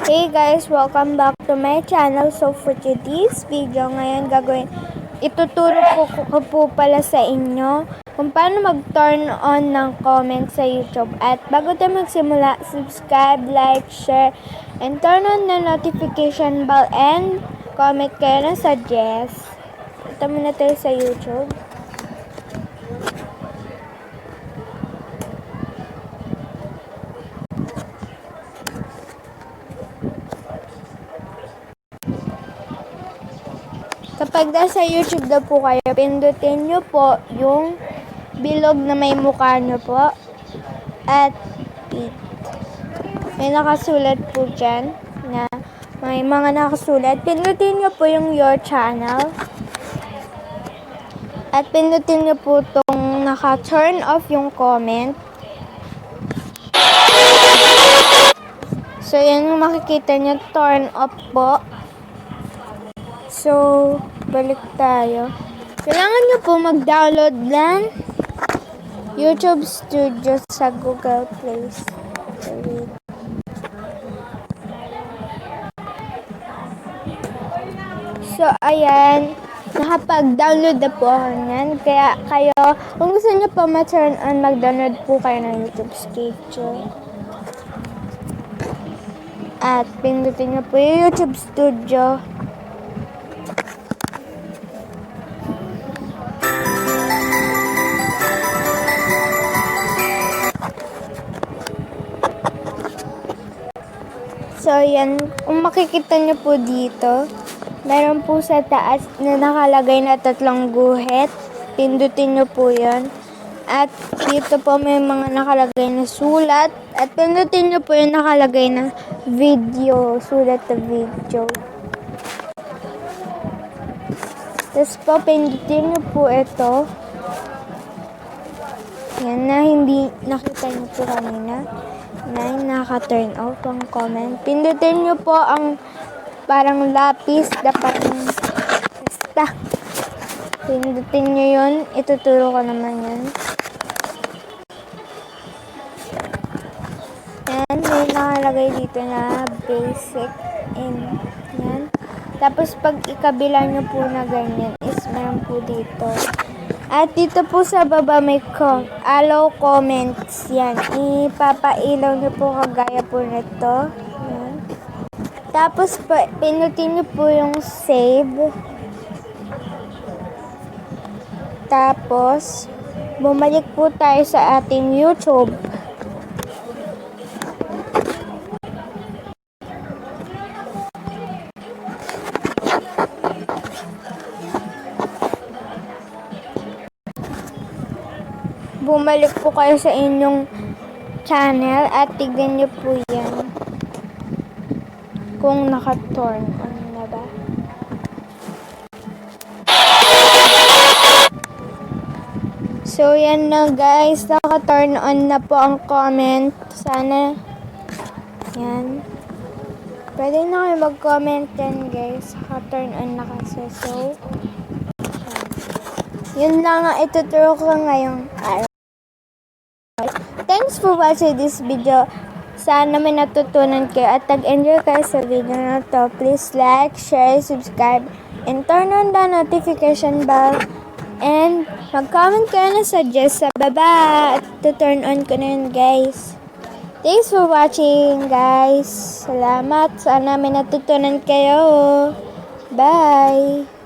Hey guys, welcome back to my channel. So for today's video, ngayon ituturo ko po pala sa inyo kung paano mag-turn on ng comment sa YouTube. At bago tayo magsimula, subscribe, like, share, and turn on the notification bell and comment kayo na suggest. Ito muna tayo sa YouTube. Kapag nasa YouTube na po kayo, pindutin nyo po yung bilog na may mukha nyo po. At may nakasulat po dyan na may mga nakasulat. Pindutin nyo po yung your channel. At pindutin nyo po itong naka-turn off yung comment. So, yan yung makikita nyo, turn off po. So, balik tayo. Kailangan nyo po mag-download ng YouTube Studio sa Google Play Store. So, ayan. Nakapag-download na po ako niyan. Kaya kayo, kung gusto nyo po ma-turn on, mag-download po kayo ng YouTube Studio. At pindutin nyo po yung YouTube Studio. So, yan. Kung makikita nyo po dito, meron po sa taas na nakalagay na 3 guhit. Pindutin nyo po yan. At dito po may mga nakalagay na sulat. At pindutin nyo po yung nakalagay na video. Sulat na video. Tapos po, pindutin nyo po ito. Yan na hindi nakita nyo po kanina. Na naka-turn off ang comment. Pindutin nyo po ang parang lapis. Dapat basta. Pindutin nyo yun. Ituturo ko naman yan. Yan. May nakalagay dito na basic. Yan. Tapos pag ikabila nyo po na ganyan is meron po dito. At dito po sa baba may allow comments. Yan. Ipapailaw nyo po kagaya po nito. Yan. Tapos pinutin nyo po yung save. Tapos bumalik po tayo sa ating YouTube. Bumalik po kayo sa inyong channel at tignan nyo po yan kung naka-turn on na ba. So yan na guys, naka-turn on na po ang comment. Sana yan. Pwede na kayo mag-comment yan guys. Naka-turn on na kasi. So yun lang ang ituturo ko ngayong araw. Thanks for watching this video. Sana may natutunan kayo at nag-enjoy kayo sa video na to. Please like, share, subscribe, and turn on the notification bell. And mag-comment kayo na suggest sa baba. At to-turn on ko na yun guys. Thanks for watching guys. Salamat. Sana may natutunan kayo. Bye!